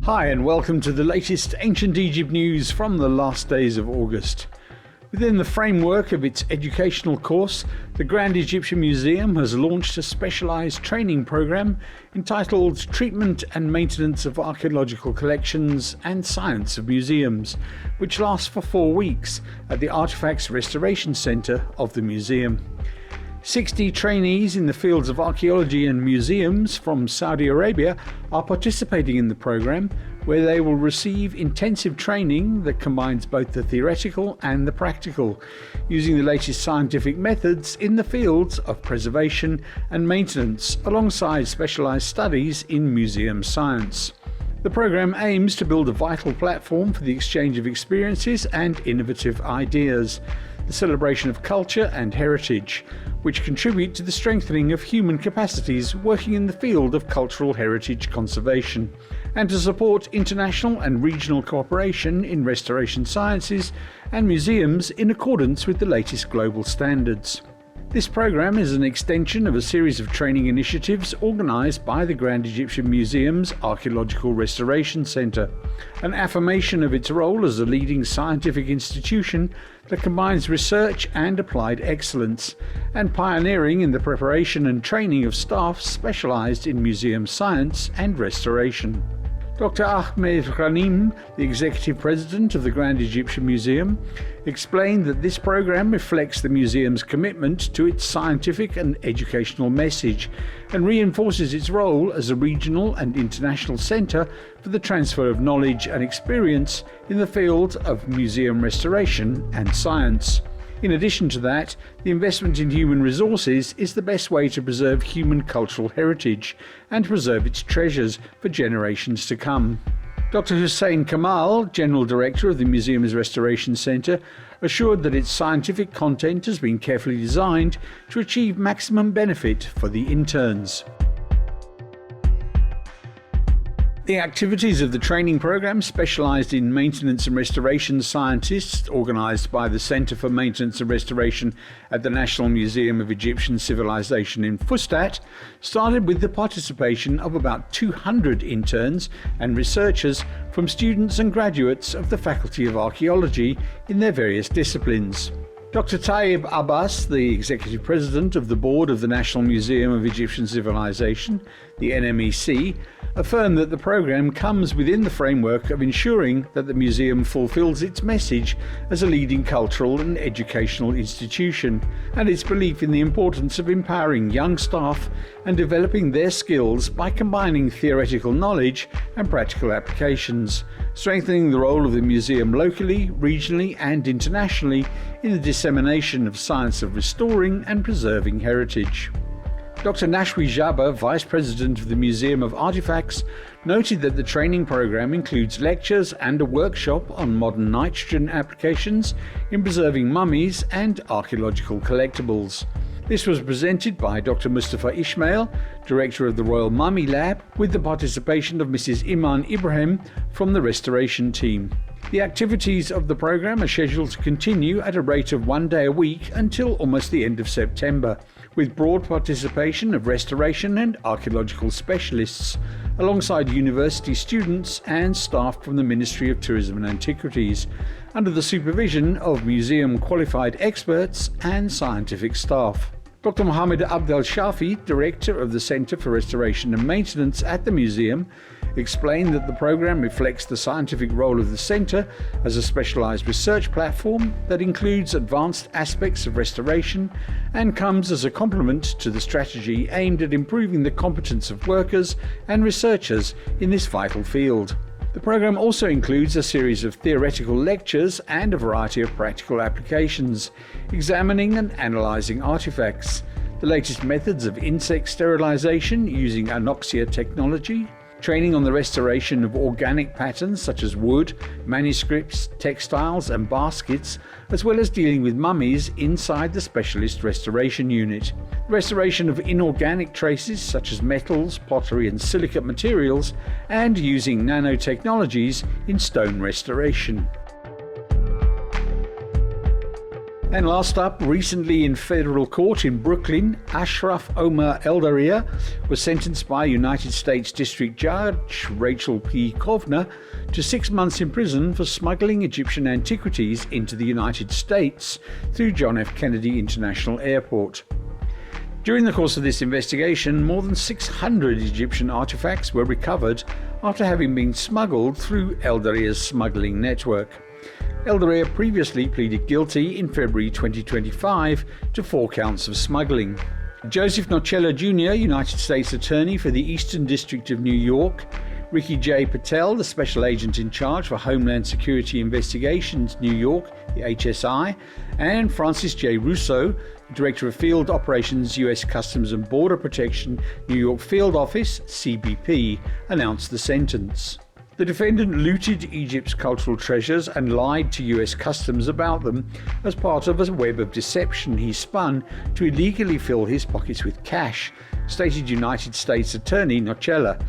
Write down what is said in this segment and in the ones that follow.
Hi and welcome to the latest Ancient Egypt news from the last days of August. Within the framework of its educational course, the Grand Egyptian Museum has launched a specialised training programme entitled Treatment and Maintenance of Archaeological Collections and Science of Museums, which lasts for 4 weeks at the Artifacts Restoration Centre of the museum. 60 trainees in the fields of archaeology and museums from Saudi Arabia are participating in the program, where they will receive intensive training that combines both the theoretical and the practical, using the latest scientific methods in the fields of preservation and maintenance alongside specialised studies in museum science. The program aims to build a vital platform for the exchange of experiences and innovative ideas, the celebration of culture and heritage, which contribute to the strengthening of human capacities working in the field of cultural heritage conservation, and to support international and regional cooperation in restoration sciences and museums in accordance with the latest global standards. This program is an extension of a series of training initiatives organised by the Grand Egyptian Museum's Archaeological Restoration Centre, an affirmation of its role as a leading scientific institution that combines research and applied excellence, and pioneering in the preparation and training of staff specialised in museum science and restoration. Dr. Ahmed Ghanim, the Executive President of the Grand Egyptian Museum, explained that this program reflects the museum's commitment to its scientific and educational message and reinforces its role as a regional and international centre for the transfer of knowledge and experience in the field of museum restoration and science. In addition to that, the investment in human resources is the best way to preserve human cultural heritage and preserve its treasures for generations to come. Dr. Hussein Kamal, General Director of the Museum's Restoration Centre, assured that its scientific content has been carefully designed to achieve maximum benefit for the interns. The activities of the training program, specialised in maintenance and restoration scientists, organised by the Centre for Maintenance and Restoration at the National Museum of Egyptian Civilization in Fustat, started with the participation of about 200 interns and researchers from students and graduates of the Faculty of Archaeology in their various disciplines. Dr. Taib Abbas, the Executive President of the Board of the National Museum of Egyptian Civilization, the NMEC, affirmed that the program comes within the framework of ensuring that the museum fulfills its message as a leading cultural and educational institution, and its belief in the importance of empowering young staff and developing their skills by combining theoretical knowledge and practical applications, strengthening the role of the museum locally, regionally and internationally in the dissemination of science of restoring and preserving heritage. Dr. Nashwi Jabba, Vice President of the Museum of Artifacts, noted that the training program includes lectures and a workshop on modern nitrogen applications in preserving mummies and archaeological collectibles. This was presented by Dr. Mustafa Ismail, Director of the Royal Mummy Lab, with the participation of Mrs. Iman Ibrahim from the restoration team. The activities of the program are scheduled to continue at a rate of 1 day a week until almost the end of September, with broad participation of restoration and archaeological specialists, alongside university students and staff from the Ministry of Tourism and Antiquities, under the supervision of museum qualified experts and scientific staff. Dr. Mohammed Abdel Shafi, Director of the Centre for Restoration and Maintenance at the museum, explained that the program reflects the scientific role of the centre as a specialised research platform that includes advanced aspects of restoration and comes as a complement to the strategy aimed at improving the competence of workers and researchers in this vital field. The program also includes a series of theoretical lectures and a variety of practical applications, examining and analysing artefacts, the latest methods of insect sterilisation using anoxia technology, training on the restoration of organic patterns such as wood, manuscripts, textiles and baskets, as well as dealing with mummies inside the specialist restoration unit, restoration of inorganic traces such as metals, pottery and silicate materials, and using nanotechnologies in stone restoration. And last up, recently in federal court in Brooklyn, Ashraf Omar Eldaria was sentenced by United States District Judge Rachel P. Kovner to 6 months in prison for smuggling Egyptian antiquities into the United States through John F. Kennedy International Airport. During the course of this investigation, more than 600 Egyptian artifacts were recovered after having been smuggled through Eldaria's smuggling network. Eldaria previously pleaded guilty in February 2025 to 4 counts of smuggling. Joseph Nocella Jr., United States Attorney for the Eastern District of New York, Ricky J. Patel, the Special Agent in charge for Homeland Security Investigations, New York, the HSI, and Francis J. Russo, Director of Field Operations, U.S. Customs and Border Protection, New York Field Office, CBP, announced the sentence. The defendant looted Egypt's cultural treasures and lied to U.S. Customs about them as part of a web of deception he spun to illegally fill his pockets with cash, stated United States Attorney Nocella.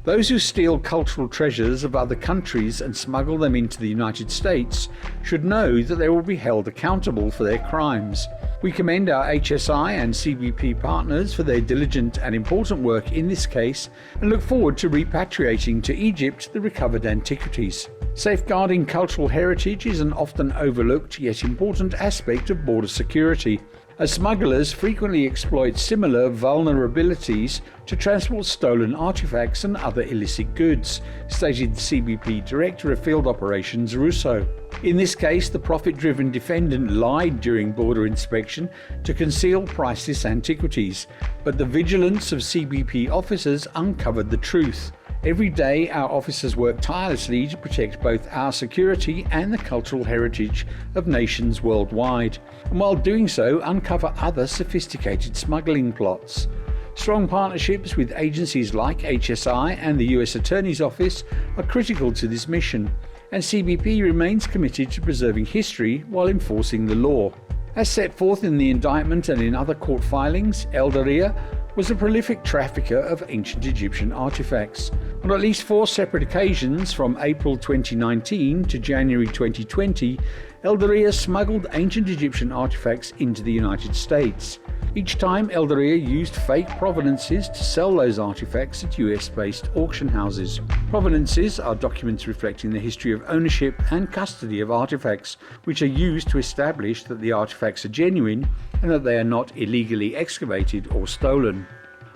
Those who steal cultural treasures of other countries and smuggle them into the United States should know that they will be held accountable for their crimes. We commend our HSI and CBP partners for their diligent and important work in this case and look forward to repatriating to Egypt the recovered antiquities. Safeguarding cultural heritage is an often overlooked yet important aspect of border security, as smugglers frequently exploit similar vulnerabilities to transport stolen artifacts and other illicit goods, stated the CBP Director of Field Operations Russo. In this case, the profit-driven defendant lied during border inspection to conceal priceless antiquities, but the vigilance of CBP officers uncovered the truth. Every day, our officers work tirelessly to protect both our security and the cultural heritage of nations worldwide, and while doing so, uncover other sophisticated smuggling plots. Strong partnerships with agencies like HSI and the U.S. Attorney's Office are critical to this mission, and CBP remains committed to preserving history while enforcing the law. As set forth in the indictment and in other court filings, Eldaria was a prolific trafficker of ancient Egyptian artifacts. On at least 4 separate occasions from April 2019 to January 2020, Eldaria smuggled ancient Egyptian artifacts into the United States. Each time, Eldaria used fake provenances to sell those artifacts at US-based auction houses. Provenances are documents reflecting the history of ownership and custody of artifacts, which are used to establish that the artifacts are genuine and that they are not illegally excavated or stolen.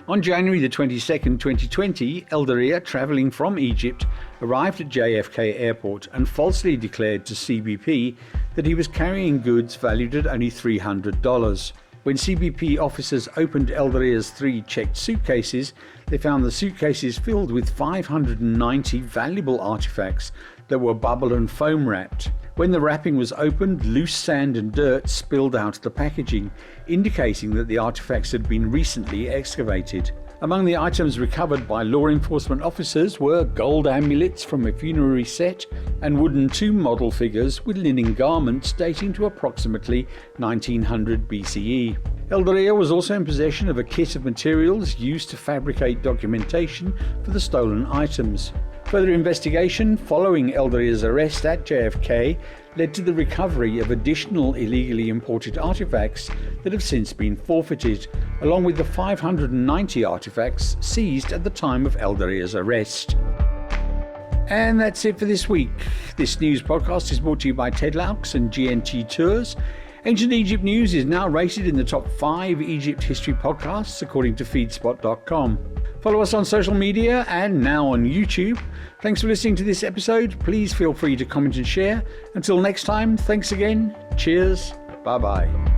On January the 22nd, 2020, Eldaria, travelling from Egypt, arrived at JFK Airport and falsely declared to CBP that he was carrying goods valued at only $300. When CBP officers opened Eldaria's 3 checked suitcases, they found the suitcases filled with 590 valuable artifacts that were bubble and foam wrapped. When the wrapping was opened, loose sand and dirt spilled out of the packaging, indicating that the artifacts had been recently excavated. Among the items recovered by law enforcement officers were gold amulets from a funerary set and wooden tomb model figures with linen garments dating to approximately 1900 BCE. Eldaria was also in possession of a kit of materials used to fabricate documentation for the stolen items. Further investigation following Eldaria's arrest at JFK led to the recovery of additional illegally imported artifacts that have since been forfeited, along with the 590 artifacts seized at the time of Eldaria's arrest. And that's it for this week. This news podcast is brought to you by Ted Laux and GNT Tours. Ancient Egypt News is now rated in the top 5 Egypt history podcasts according to feedspot.com. Follow us on social media and now on YouTube. Thanks for listening to this episode. Please feel free to comment and share. Until next time, thanks again. Cheers. Bye-bye.